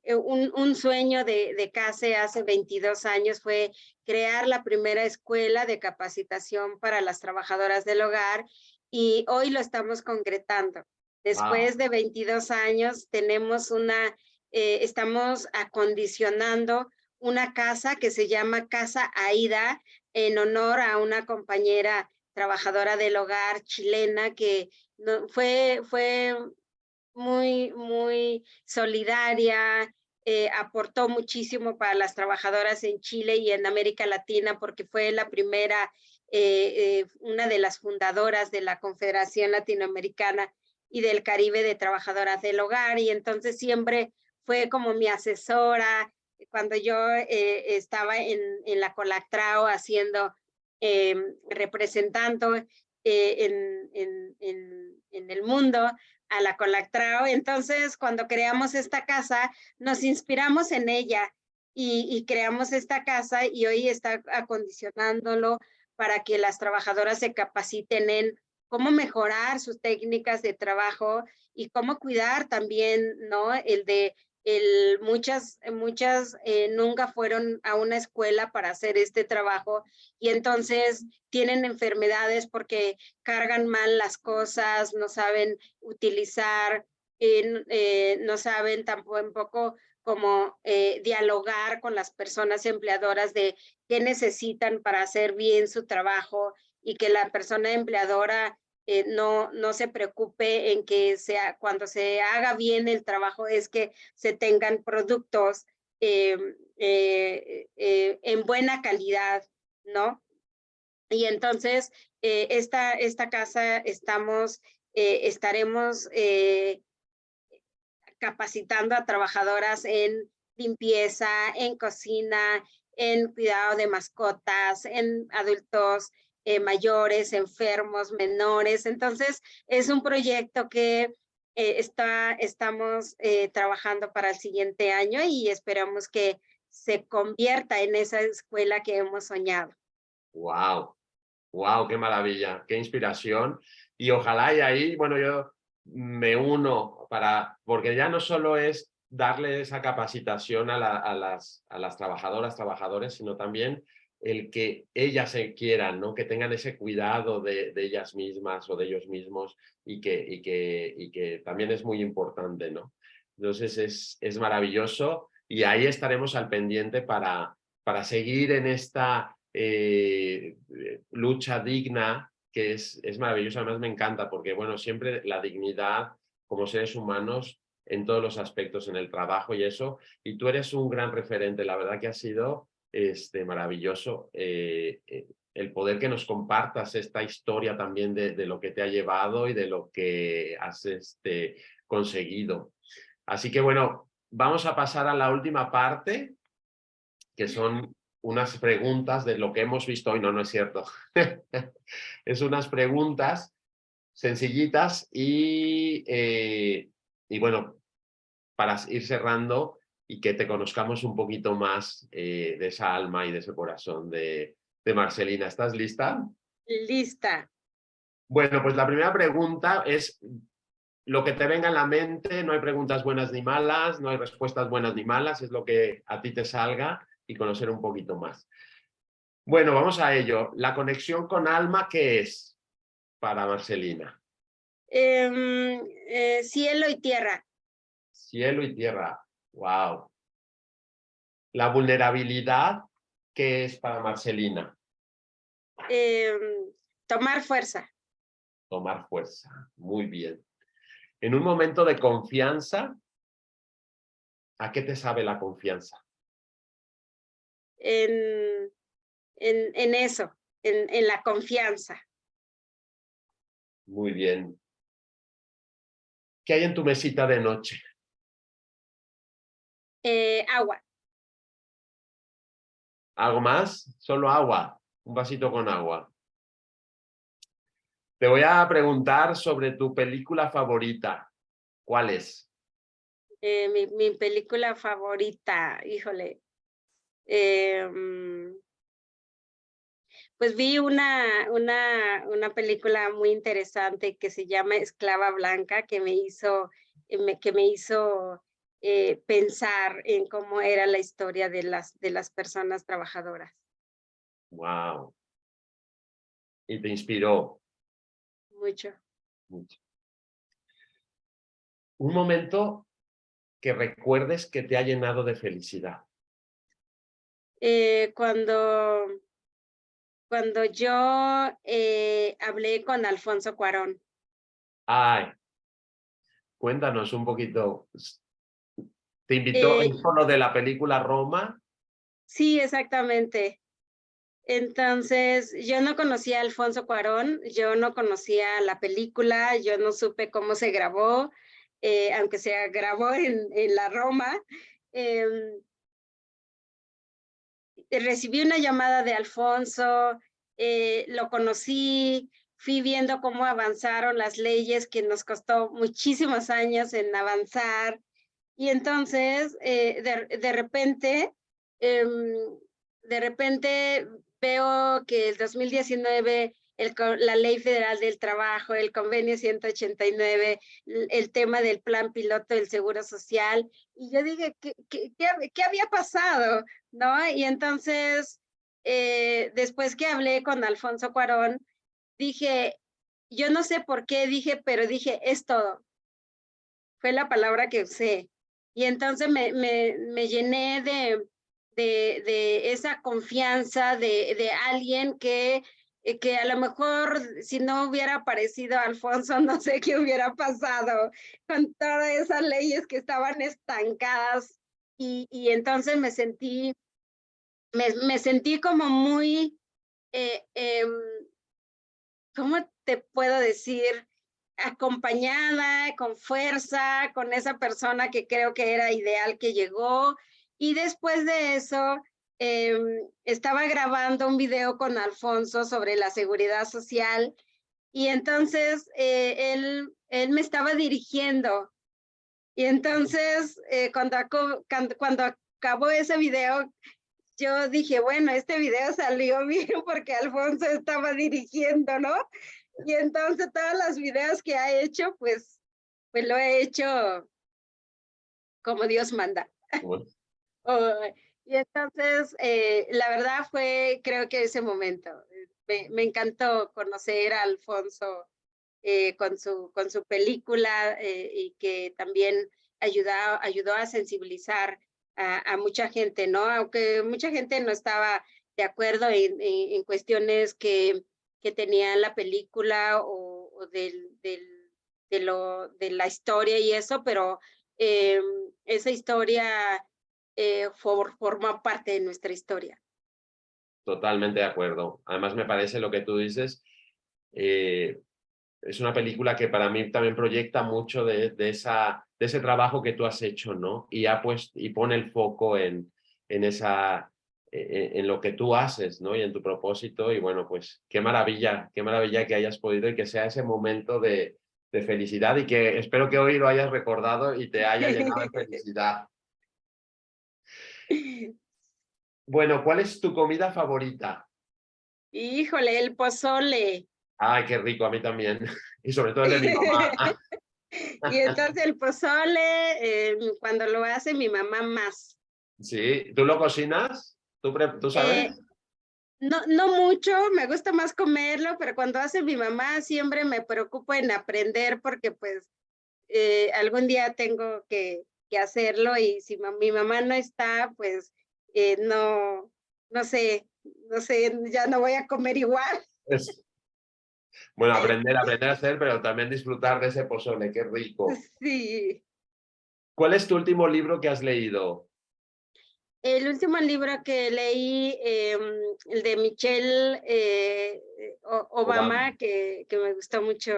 Un sueño de CASE hace 22 años fue crear la primera escuela de capacitación para las trabajadoras del hogar y hoy lo estamos concretando. Wow. Después de 22 años estamos acondicionando una casa que se llama Casa Aida, en honor a una compañera trabajadora del hogar chilena que fue muy solidaria, aportó muchísimo para las trabajadoras en Chile y en América Latina porque fue la primera, una de las fundadoras de la Confederación Latinoamericana y del Caribe de Trabajadoras del Hogar, y entonces siempre fue como mi asesora cuando yo estaba en la Colactrao haciendo, representando en el mundo a la Colactrao. Entonces, cuando creamos esta casa, nos inspiramos en ella y creamos esta casa y hoy está acondicionándolo para que las trabajadoras se capaciten en cómo mejorar sus técnicas de trabajo y cómo cuidar también, ¿no? Muchas nunca fueron a una escuela para hacer este trabajo y entonces tienen enfermedades porque cargan mal las cosas, no saben utilizar, no saben tampoco cómo dialogar con las personas empleadoras de qué necesitan para hacer bien su trabajo y que la persona empleadora no se preocupe en que cuando se haga bien el trabajo es que se tengan productos en buena calidad, ¿no? Y entonces, esta casa estaremos capacitando a trabajadoras en limpieza, en cocina, en cuidado de mascotas, en adultos mayores, enfermos, menores. Entonces, es un proyecto que estamos trabajando para el siguiente año y esperamos que se convierta en esa escuela que hemos soñado. Wow, wow, qué maravilla, qué inspiración. Y ojalá y ahí, bueno, yo me uno porque ya no solo es darle esa capacitación a las trabajadoras, trabajadores, sino también el que ellas se quieran, ¿no? Que tengan ese cuidado de ellas mismas o de ellos mismos y que también es muy importante, ¿no? Entonces es maravilloso y ahí estaremos al pendiente para seguir en esta lucha digna que es maravilloso. Además me encanta porque, bueno, siempre la dignidad como seres humanos en todos los aspectos, en el trabajo y eso, y tú eres un gran referente, la verdad que ha sido maravilloso el poder que nos compartas esta historia también de lo que te ha llevado y de lo que has conseguido. Así que bueno, vamos a pasar a la última parte, que son unas preguntas de lo que hemos visto hoy. No, no es cierto. Es unas preguntas sencillitas y bueno, para ir cerrando y que te conozcamos un poquito más de esa alma y de ese corazón de Marcelina. ¿Estás lista? Lista. Bueno, pues la primera pregunta es lo que te venga en la mente. No hay preguntas buenas ni malas, no hay respuestas buenas ni malas, es lo que a ti te salga y conocer un poquito más. Bueno, vamos a ello. La conexión con alma, ¿qué es para Marcelina? Cielo y tierra. Cielo y tierra. Wow. La vulnerabilidad, ¿qué es para Marcelina? Tomar fuerza. Tomar fuerza. Muy bien. En un momento de confianza, ¿a qué te sabe la confianza? En, en eso, en la confianza. Muy bien. ¿Qué hay en tu mesita de noche? Agua. ¿Algo más? Solo agua. Un vasito con agua. Te voy a preguntar sobre tu película favorita. ¿Cuál es? Mi película favorita, híjole. Pues vi una película muy interesante que se llama Esclava Blanca, que me hizo pensar en cómo era la historia de las personas trabajadoras. Wow. Y te inspiró Mucho. mucho. Un momento que recuerdes que te ha llenado de felicidad. Cuando cuando yo hablé con Alfonso Cuarón. Ay, cuéntanos un poquito. ¿Te invitó Eh, es por lo de la película Roma? sí, exactamente. Entonces, yo no conocía a Alfonso Cuarón, yo no conocía la película, yo no supe cómo se grabó, aunque se grabó en la Roma. Em, Recibí una llamada de Alfonso, lo conocí, fui viendo cómo avanzaron las leyes que nos costó muchísimos años en avanzar. Y entonces, de repente veo que el 2019 la Ley Federal del Trabajo, el convenio 189, el tema del plan piloto del Seguro Social, y yo dije, ¿qué había pasado? ¿No? Y entonces, después que hablé con Alfonso Cuarón, dije, yo no sé por qué dije, pero dije, es todo. Fue la palabra que usé. Y entonces me llené de esa confianza de alguien que a lo mejor si no hubiera aparecido Alfonso, no sé qué hubiera pasado con todas esas leyes que estaban estancadas. Y entonces me sentí como muy, eh, em, ¿cómo te puedo decir? Acompañada, con fuerza, con esa persona que creo que era ideal que llegó. Y después de eso, estaba grabando un video con Alfonso sobre la seguridad social y entonces él me estaba dirigiendo. Y entonces, cuando acabó ese video, yo dije, bueno, este video salió bien porque Alfonso estaba dirigiendo, ¿no? Y entonces todos los videos que ha hecho, pues lo he hecho como Dios manda. Bueno, Oh, y entonces, la verdad fue, creo que ese momento, me encantó conocer a Alfonso con su película y que también ayudó a sensibilizar a mucha gente, ¿no? Aunque mucha gente no estaba de acuerdo en cuestiones que tenía la película o de la historia y eso, pero esa historia forma parte de nuestra historia. totalmente de acuerdo. Además, me parece lo que tú dices. eh, es una película que para mí también proyecta mucho de ese trabajo que tú has hecho, ¿no? Y pone el foco en lo que tú haces, ¿no? Y en tu propósito. Y bueno, pues qué maravilla que hayas podido y que sea ese momento de felicidad y que espero que hoy lo hayas recordado y te haya llenado de felicidad. Bueno, ¿cuál es tu comida favorita? Híjole, el pozole. Ay, qué rico, a mí también. Y sobre todo el de mi mamá. Y entonces el pozole, cuando lo hace mi mamá más. Sí, ¿tú lo cocinas? ¿Tú sabes? Eh, no mucho, me gusta más comerlo, pero cuando hace mi mamá siempre me preocupo en aprender porque pues algún día tengo que hacerlo y si mi mamá no está, pues no, no sé, ya no voy a comer igual. Es- Bueno, aprender a hacer, pero también disfrutar de ese pozole, qué rico. Sí. ¿Cuál es tu último libro que has leído? El último libro que leí, el de Michelle Obama. Obama, que me gustó mucho,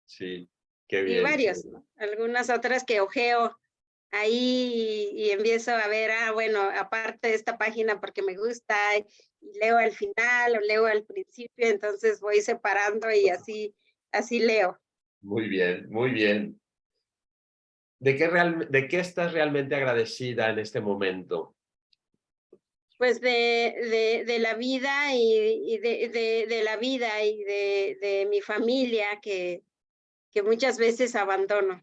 Sí, qué y bien. varios, ¿no? Algunas otras que ojeo ahí y empiezo a ver, bueno, aparte de esta página porque me gusta, y leo al final o leo al principio, entonces voy separando y así leo. Muy bien, muy bien. ¿De qué estás realmente agradecida en este momento? Pues de la vida y de la vida y de mi familia que muchas veces abandono.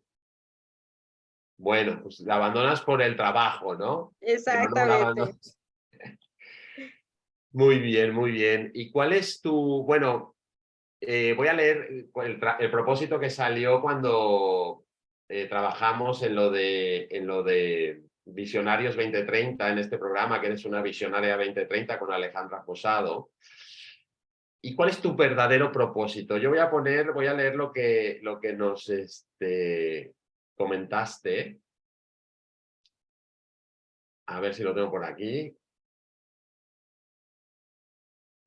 Bueno, pues la abandonas por el trabajo, ¿no? Pero no la Exactamente. abandonas. Muy bien, muy bien. ¿Y cuál es bueno, voy a leer el propósito que salió cuando trabajamos en lo de Visionarios 2030 en este programa, que eres una visionaria 2030 con Alejandra Posado. ¿Y cuál es tu verdadero propósito? Yo voy a leer lo que nos comentaste. A ver si lo tengo por aquí.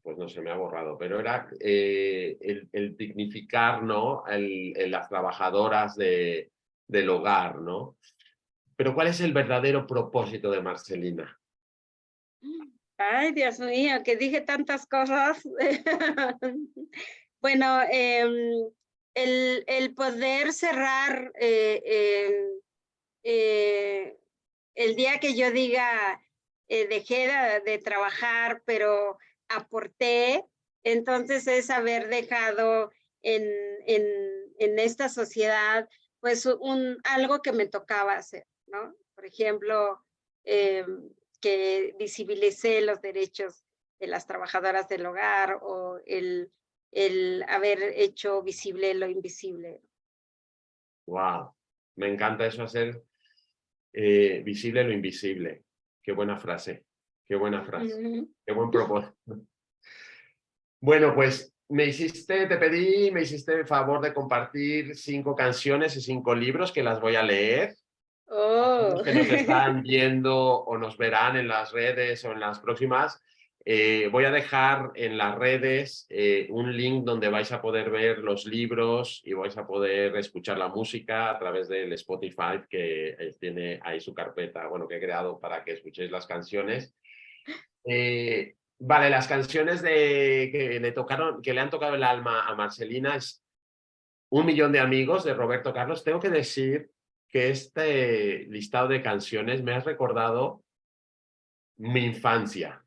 Pues no se me ha borrado, pero era el dignificar, ¿no? Las trabajadoras del hogar, ¿no? Pero ¿cuál es el verdadero propósito de Marcelina? Ay, Dios mío, que dije tantas cosas. Bueno, el poder cerrar eh, el día que yo diga, dejé de trabajar, pero aporté, entonces es haber dejado en, en, en esta sociedad, pues algo que me tocaba hacer, ¿no? Por ejemplo, eh, que visibilicé los derechos de las trabajadoras del hogar o el haber hecho visible lo invisible. ¡Wow! Me encanta eso, hacer visible lo invisible. Qué buena frase, qué buena frase, Ujú. qué buen propósito. Bueno, pues me hiciste el favor de compartir 5 canciones y 5 libros que las voy a leer. A todos Oh. los que nos están viendo o nos verán en las redes o en las próximas, voy a dejar en las redes un link donde vais a poder ver los libros y vais a poder escuchar la música a través del Spotify que tiene ahí su carpeta, bueno, que he creado para que escuchéis las canciones. Vale, las canciones que le han tocado el alma a Marcelina es Un millón de amigos de Roberto Carlos. Tengo que decir que este listado de canciones me ha recordado mi infancia.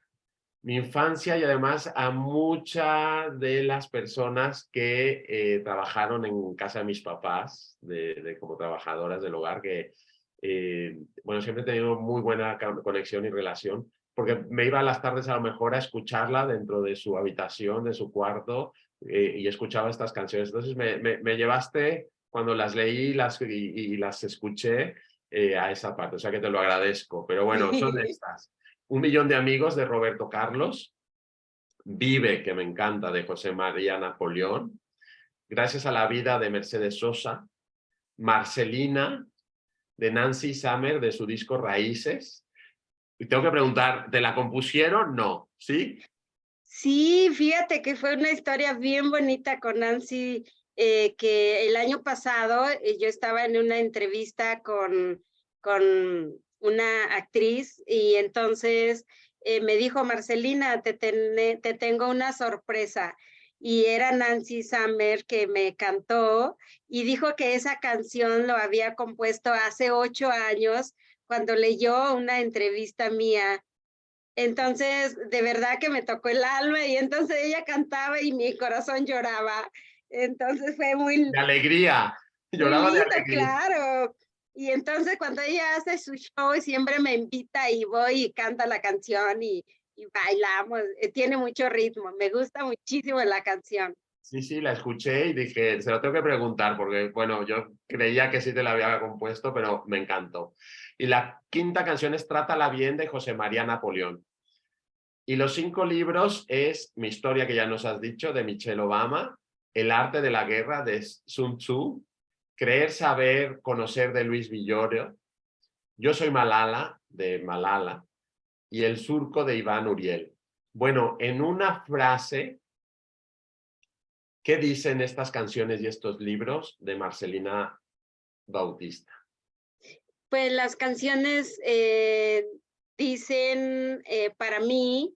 Mi infancia y además a muchas de las personas que trabajaron en casa de mis papás, como trabajadoras del hogar, que bueno, siempre he tenido muy buena conexión y relación, porque me iba a las tardes a lo mejor a escucharla dentro de su habitación, de su cuarto, y escuchaba estas canciones. Entonces me llevaste cuando las leí y las escuché a esa parte, o sea que te lo agradezco. Pero bueno, son estas. Un millón de amigos de Roberto Carlos, Vive, que me encanta, de José María Napoleón, Gracias a la vida de Mercedes Sosa, Marcelina de Nancy Summer de su disco Raíces. Y tengo que preguntar, ¿te la compusieron? No, ¿sí? Sí, fíjate que fue una historia bien bonita con Nancy, que el año pasado yo estaba en una entrevista con una actriz y entonces me dijo, Marcelina, te tengo una sorpresa. Y era Nancy Summer que me cantó y dijo que esa canción lo había compuesto hace 8 años cuando leyó una entrevista mía. Entonces, de verdad que me tocó el alma y entonces ella cantaba y mi corazón lloraba. Entonces fue De alegría, muy lloraba de lindo, alegría. claro. Y entonces cuando ella hace su show siempre me invita y voy y canta la canción y bailamos. Tiene mucho ritmo, me gusta muchísimo la canción. Sí, sí, la escuché y dije, se lo tengo que preguntar, porque bueno, yo creía que sí te la había compuesto, pero me encantó. Y la quinta canción es Trátala bien de José María Napoleón. Y los 5 libros es Mi historia, que ya nos has dicho, de Michelle Obama, El arte de la guerra, de Sun Tzu, Creer, saber, conocer, de Luis Villorio, Yo soy Malala, de Malala, y El surco, de Iván Uriel. Bueno, en una frase, ¿qué dicen estas canciones y estos libros de Marcelina Bautista? Pues las canciones dicen para mí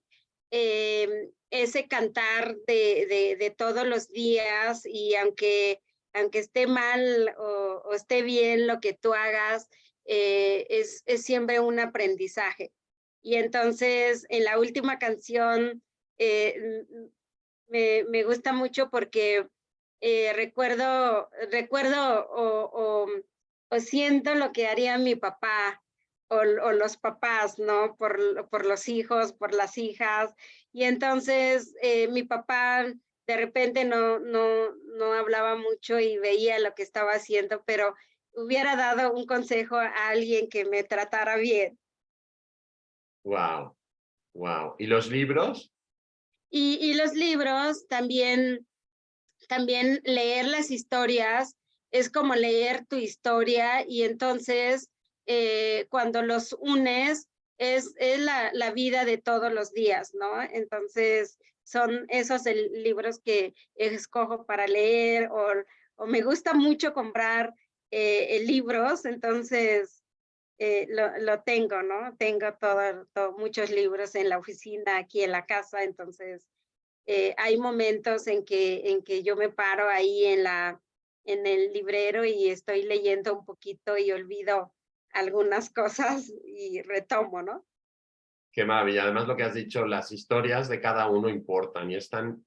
ese cantar de todos los días y aunque esté mal o esté bien lo que tú hagas, es siempre un aprendizaje. Y entonces en la última canción me gusta mucho porque recuerdo o siento lo que haría mi papá o los papás, ¿no? Por los hijos, por las hijas. Y entonces mi papá de repente no hablaba mucho y veía lo que estaba haciendo, pero hubiera dado un consejo a alguien que me tratara bien. Wow, wow. ¿Y los libros? Y los libros también leer las historias es como leer tu historia y entonces cuando los unes es la vida de todos los días, ¿no? Entonces son esos libros que escojo para leer o me gusta mucho comprar libros, entonces lo tengo, ¿no? Tengo muchos libros en la oficina, aquí en la casa, entonces hay momentos en que yo me paro ahí en el librero y estoy leyendo un poquito y olvido algunas cosas y retomo, ¿no? Qué maravilla. Además, lo que has dicho, las historias de cada uno importan y es tan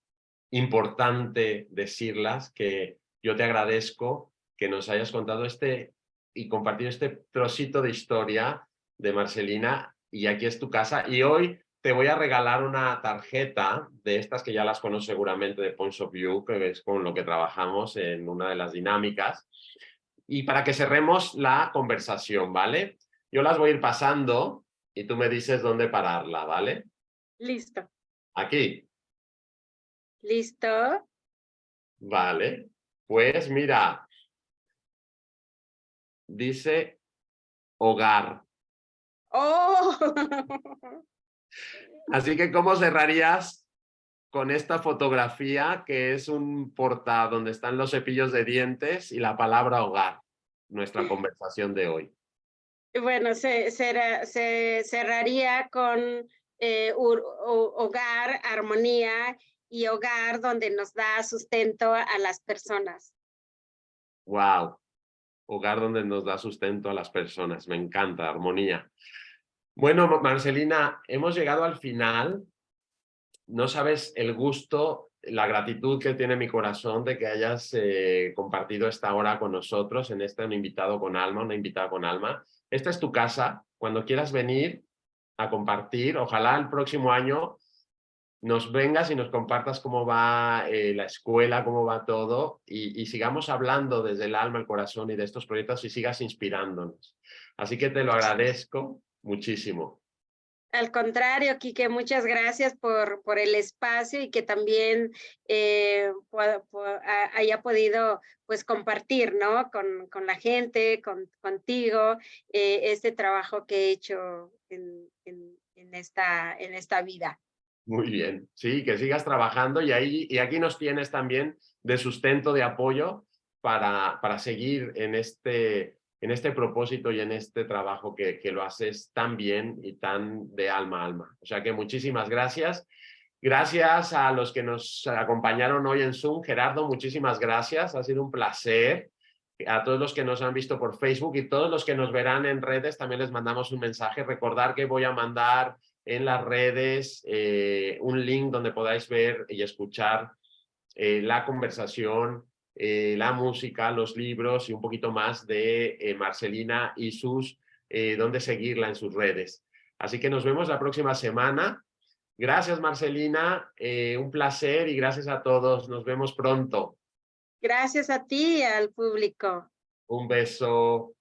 importante decirlas que yo te agradezco que nos hayas contado y compartido este trocito de historia de Marcelina y aquí es tu casa. Y hoy te voy a regalar una tarjeta de estas que ya las conoces seguramente de Points of View, que es con lo que trabajamos en una de las dinámicas. Y para que cerremos la conversación, ¿vale? Yo las voy a ir pasando y tú me dices dónde pararla, ¿vale? Listo, Aquí, listo. ¿vale? Pues mira, dice hogar. Oh, Así que, ¿cómo cerrarías con esta fotografía que es un portal donde están los cepillos de dientes y la palabra hogar? Nuestra conversación de hoy. bueno, se cerraría con hogar, armonía y hogar donde nos da sustento a las personas. ¡Wow! Hogar donde nos da sustento a las personas. Me encanta, armonía. Bueno, Marcelina, hemos llegado al final. No sabes el gusto, la gratitud que tiene mi corazón de que hayas compartido esta hora con nosotros en Un Invitado con Alma, una invitada con alma. Esta es tu casa. Cuando quieras venir a compartir, ojalá el próximo año nos vengas y nos compartas cómo va la escuela, cómo va todo y sigamos hablando desde el alma, el corazón y de estos proyectos y sigas inspirándonos. Así que te lo agradezco muchísimo. Al contrario, Quique, muchas gracias por el espacio y que también haya podido pues compartir, ¿no? Con la gente, contigo, este trabajo que he hecho en esta vida. Muy bien, sí, que sigas trabajando y aquí nos tienes también de sustento, de apoyo para seguir en este propósito y en este trabajo que lo haces tan bien y tan de alma a alma. O sea que muchísimas gracias. Gracias a los que nos acompañaron hoy en Zoom. Gerardo, muchísimas gracias. Ha sido un placer. A todos los que nos han visto por Facebook y todos los que nos verán en redes, también les mandamos un mensaje. Recordar que voy a mandar en las redes un link donde podáis ver y escuchar la conversación, la música, los libros y un poquito más de Marcelina y dónde seguirla en sus redes. Así que nos vemos la próxima semana. Gracias, Marcelina. Un placer y gracias a todos. Nos vemos pronto. Gracias a ti y al público. Un beso.